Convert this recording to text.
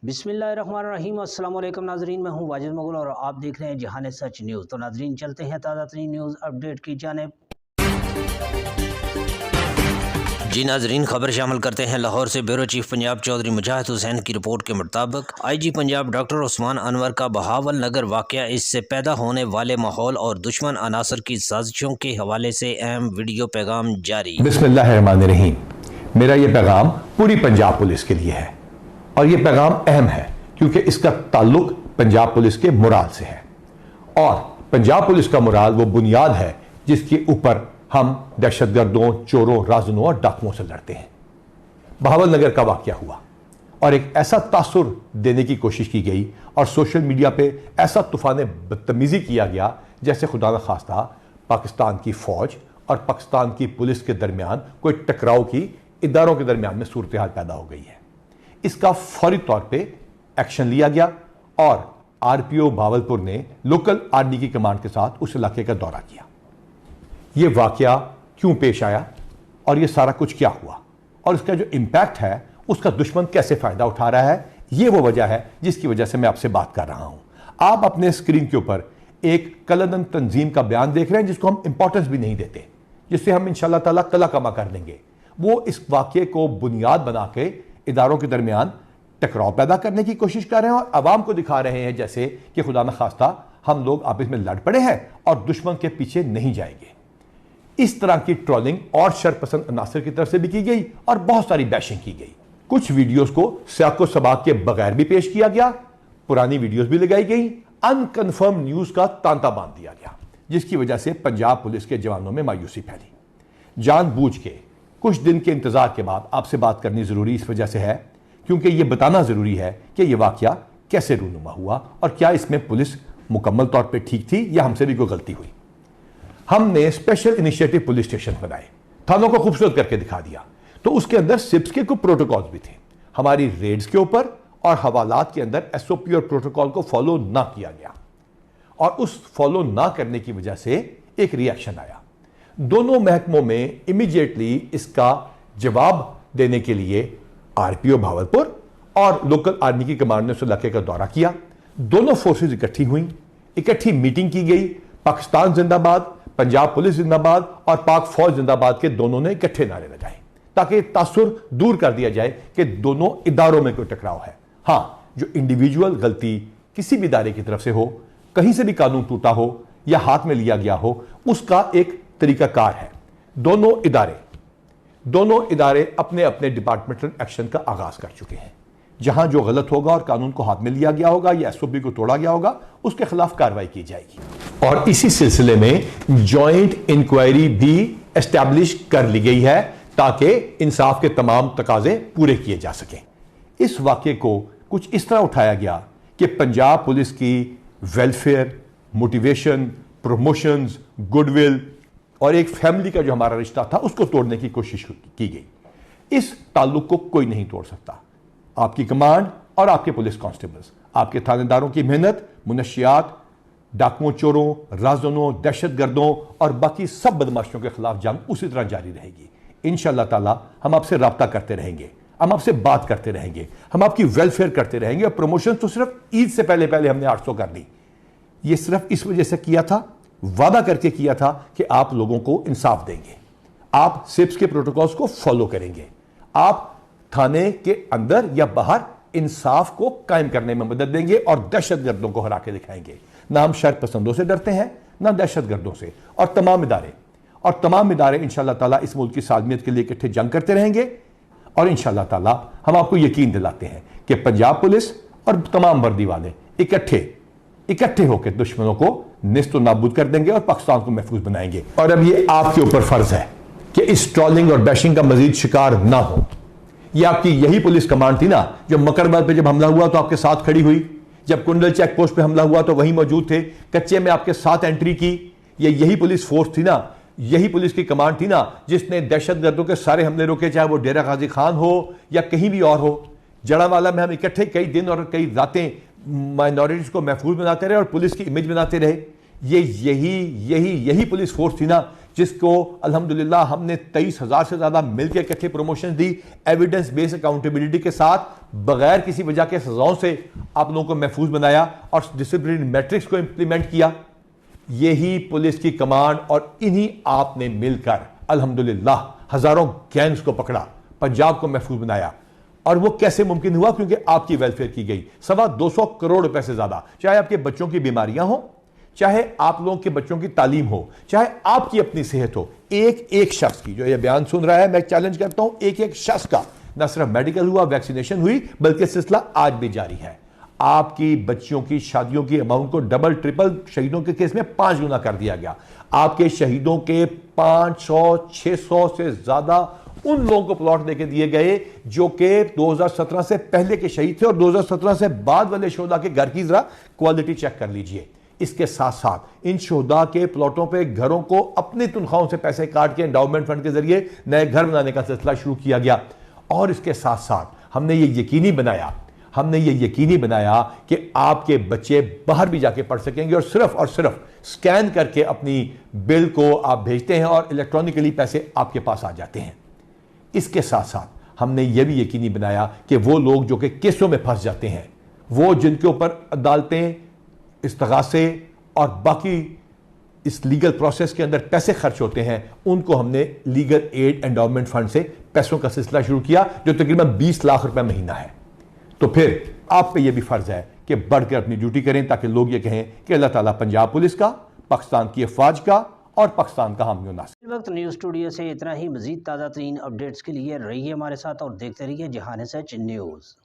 بسم اللہ الرحمن الرحیم۔ السلام علیکم ناظرین، میں ہوں واجد مغل اور آپ دیکھ رہے ہیں جہان سچ نیوز۔ تو ناظرین چلتے ہیں تازہ ترین نیوز اپڈیٹ کی جانب۔ جی ناظرین، خبر شامل کرتے ہیں لاہور سے۔ بیورو چیف پنجاب چودھری مجاہد حسین کی رپورٹ کے مطابق آئی جی پنجاب ڈاکٹر عثمان انور کا بہاول نگر واقعہ، اس سے پیدا ہونے والے ماحول اور دشمن عناصر کی سازشوں کے حوالے سے اہم ویڈیو پیغام جاری۔ بسم اللہ الرحمن الرحیم۔ میرا یہ پیغام پوری پنجاب پولیس کے لیے ہے اور یہ پیغام اہم ہے کیونکہ اس کا تعلق پنجاب پولیس کے مورال سے ہے، اور پنجاب پولیس کا مورال وہ بنیاد ہے جس کے اوپر ہم دہشت گردوں، چوروں، رازنوں اور ڈاکوؤں سے لڑتے ہیں۔ بہاول نگر کا واقعہ ہوا اور ایک ایسا تاثر دینے کی کوشش کی گئی اور سوشل میڈیا پہ ایسا طوفان بدتمیزی کیا گیا جیسے خدا نخواستہ پاکستان کی فوج اور پاکستان کی پولیس کے درمیان کوئی ٹکراؤ کی اداروں کے درمیان میں صورتحال پیدا ہو گئی ہے۔ اس کا فوری طور پہ ایکشن لیا گیا اور آر پی او بھاولپور نے لوکل آرمی کی کمانڈ کے ساتھ اس علاقے کا دورہ کیا۔ یہ واقعہ کیوں پیش آیا اور یہ سارا کچھ کیا ہوا اور اس کا جو امپیکٹ ہے اس کا دشمن کیسے فائدہ اٹھا رہا ہے، یہ وہ وجہ ہے جس کی وجہ سے میں آپ سے بات کر رہا ہوں۔ آپ اپنے اسکرین کے اوپر ایک کلدن تنظیم کا بیان دیکھ رہے ہیں جس کو ہم امپورٹنس بھی نہیں دیتے، جس سے ہم انشاءاللہ تعالیٰ کلا کما کر دیں گے۔ وہ اس واقعے کو بنیاد بنا کے اداروں کے درمیان ٹکراؤ پیدا کرنے کی کوشش کر رہے ہیں اور عوام کو دکھا رہے ہیں جیسے کہ خدا نخواستہ ہم لوگ آپس میں لڑ پڑے ہیں اور دشمن کے پیچھے نہیں جائیں گے۔ اس طرح کی ٹرولنگ اور شرپسند عناصر کی طرف سے بھی کی گئی اور بہت ساری بیشنگ کی گئی۔ کچھ ویڈیوز کو سیاق و سباق کے بغیر بھی پیش کیا گیا، پرانی ویڈیوز بھی لگائی گئی، انکنفرم نیوز کا تانتا باندھ دیا گیا، جس کی وجہ سے پنجاب پولیس کے جوانوں میں مایوسی پھیلی۔ جان بوجھ کے کچھ دن کے انتظار کے بعد آپ سے بات کرنی ضروری اس وجہ سے ہے کیونکہ یہ بتانا ضروری ہے کہ یہ واقعہ کیسے رونما ہوا اور کیا اس میں پولیس مکمل طور پہ ٹھیک تھی یا ہم سے بھی کوئی غلطی ہوئی۔ ہم نے اسپیشل انیشیٹو پولیس اسٹیشن بنائے، تھانوں کو خوبصورت کر کے دکھا دیا، تو اس کے اندر سپس کے کچھ پروٹوکالز بھی تھے۔ ہماری ریڈز کے اوپر اور حوالات کے اندر ایس او پی اور پروٹوکال کو فالو نہ کیا گیا اور اس فالو نہ کرنے کی وجہ سے ایک ری ایکشن آیا۔ دونوں محکموں میں امیڈیٹلی اس کا جواب دینے کے لیے آر پی او بھاولپور اور لوکل آرمی کی کمانڈ نے اس علاقے کا دورہ کیا۔ دونوں فورسز اکٹھی ہوئیں، اکٹھی میٹنگ کی گئی، پاکستان زندہ باد، پنجاب پولیس زندہ باد اور پاک فوج زندہ باد کے دونوں نے اکٹھے نعرے لگائے تاکہ تاثر دور کر دیا جائے کہ دونوں اداروں میں کوئی ٹکراؤ ہے۔ ہاں، جو انڈیویجول غلطی کسی بھی ادارے کی طرف سے ہو، کہیں سے بھی قانون ٹوٹا ہو یا ہاتھ میں لیا گیا ہو، اس کا ایک طریقہ کار ہے۔ دونوں ادارے اپنے اپنے ڈپارٹمنٹل ایکشن کا آغاز کر چکے ہیں۔ جہاں جو غلط ہوگا اور قانون کو ہاتھ میں لیا گیا ہوگا یا ایس او پی کو توڑا گیا ہوگا، اس کے خلاف کارروائی کی جائے گی۔ اور اسی سلسلے میں جوائنٹ انکوائری بھی اسٹیبلش کر لی گئی ہے تاکہ انصاف کے تمام تقاضے پورے کیے جا سکیں۔ اس واقعے کو کچھ اس طرح اٹھایا گیا کہ پنجاب پولیس کی welfare, motivation, promotions, good will اور ایک فیملی کا جو ہمارا رشتہ تھا اس کو توڑنے کی کوشش کی گئی۔ اس تعلق کو کوئی نہیں توڑ سکتا۔ آپ کی کمانڈ اور آپ کے پولیس کانسٹیبلز، آپ کے تھانے داروں کی محنت منشیات، ڈاکوؤں، چوروں، رازنوں، دہشت گردوں اور باقی سب بدماشوں کے خلاف جنگ اسی طرح جاری رہے گی۔ انشاءاللہ تعالی ہم آپ سے رابطہ کرتے رہیں گے، ہم آپ سے بات کرتے رہیں گے، ہم آپ کی ویلفیئر کرتے رہیں گے۔ اور پروموشن تو صرف عید سے پہلے ہم نے 800 کر لی۔ یہ صرف اس وجہ سے کیا تھا، وعدہ کر کے کیا تھا کہ آپ لوگوں کو انصاف دیں گے، آپ سپس کے پروٹوکولز کو فالو کریں گے، آپ تھانے کے اندر یا باہر انصاف کو قائم کرنے میں مدد دیں گے اور دہشت گردوں کو ہرا کے دکھائیں گے۔ نہ ہم شر پسندوں سے ڈرتے ہیں، نہ دہشت گردوں سے۔ اور تمام ادارے انشاءاللہ تعالیٰ اس ملک کی سالمیت کے لیے اکٹھے جنگ کرتے رہیں گے۔ اور انشاءاللہ تعالیٰ ہم آپ کو یقین دلاتے ہیں کہ پنجاب پولیس اور تمام وردی والے اکٹھے ہو کے دشمنوں کو نیست و نابود کر دیں گے اور پاکستان کو محفوظ بنائیں گے۔ اور اب یہ آپ کے اوپر فرض ہے کہ اس ٹرولنگ اور بیشنگ کا مزید شکار نہ ہو۔ یہ آپ کی یہی پولیس کمانڈ تھی نا جو مکربل پہ جب حملہ ہوا تو آپ کے ساتھ کھڑی ہوئی، جب کنڈل چیک پوسٹ پہ حملہ ہوا تو وہیں موجود تھے، کچے میں آپ کے ساتھ انٹری کی۔ یہ یہی پولیس فورس تھی نا، یہی پولیس کی کمانڈ تھی نا جس نے دہشت گردوں کے سارے حملے روکے، چاہے وہ ڈیرہ غازی خان ہو یا کہیں بھی اور ہو۔ جڑاوالا میں ہم اکٹھے کئی دن اور کئی راتیں مائنورٹیز کو محفوظ بناتے رہے اور پولیس کی امیج بناتے رہے۔ یہی پولیس فورس تھی نا جس کو الحمدللہ ہم نے 23,000 سے زیادہ مل کے اکٹھے پروموشن دی، ایویڈنس بیس اکاؤنٹیبلٹی کے ساتھ، بغیر کسی وجہ کے سزاؤں سے آپ لوگوں کو محفوظ بنایا اور ڈسپلنری میٹرکس کو امپلیمنٹ کیا۔ یہی پولیس کی کمانڈ اور انہی آپ نے مل کر الحمدللہ ہزاروں گینگز کو پکڑا، پنجاب کو محفوظ بنایا۔ اور وہ کیسے ممکن ہوا؟ کیونکہ آپ کی ویلفیئر کی گئی 225 کروڑ روپے سے زیادہ، چاہے آپ کے بچوں کی بیماریاں ہوں، چاہے آپ لوگوں کے بچوں کی تعلیم ہو، چاہے آپ کی اپنی صحت ہو۔ ایک شخص کی جو یہ بیان سن رہا ہے، میں چیلنج کرتا ہوں، ایک شخص کا نہ صرف میڈیکل ہوا، ویکسینیشن ہوئی، بلکہ سلسلہ آج بھی جاری ہے۔ آپ کی بچیوں کی شادیوں کی اماؤنٹ کو ڈبل ٹرپل شہیدوں کے کیس میں 5 گنا کر دیا گیا۔ آپ کے شہیدوں کے 500 600 سے زیادہ ان لوگوں کو پلاٹ دے کے دیے گئے جو کہ 2017 سے پہلے کے شہید تھے، اور 2017 سے بعد والے شہداء کے گھر کی ذرا کوالٹی چیک کر لیجئے۔ اس کے ساتھ ساتھ ان شہداء کے پلاٹوں پہ گھروں کو اپنی تنخواہوں سے پیسے کاٹ کے انڈاؤمنٹ فنڈ کے ذریعے نئے گھر بنانے کا سلسلہ شروع کیا گیا۔ اور اس کے ساتھ ساتھ ہم نے یہ یقینی بنایا کہ آپ کے بچے باہر بھی جا کے پڑھ سکیں گے، اور صرف سکین کر کے اپنی بل کو آپ بھیجتے ہیں اور الیکٹرانکلی پیسے آپ کے پاس آ جاتے ہیں۔ اس کے ساتھ ساتھ ہم نے یہ بھی یقینی بنایا کہ وہ لوگ جو کہ کیسوں میں پھنس جاتے ہیں، وہ جن کے اوپر عدالتیں، استغاثے اور باقی اس لیگل پروسیس کے اندر پیسے خرچ ہوتے ہیں، ان کو ہم نے لیگل ایڈ انڈاؤمنٹ فنڈ سے پیسوں کا سلسلہ شروع کیا، جو تقریباً 20 لاکھ روپے مہینہ ہے۔ تو پھر آپ پہ یہ بھی فرض ہے کہ بڑھ کر اپنی ڈیوٹی کریں، تاکہ لوگ یہ کہیں کہ اللہ تعالیٰ پنجاب پولیس کا، پاکستان کی افواج کا اور پاکستان کا حامی و ناصر۔ اس وقت نیوز اسٹوڈیو سے اتنا ہی۔ مزید تازہ ترین اپڈیٹس کے لیے رہیے ہمارے ساتھ اور دیکھتے رہیے جہان سچ نیوز۔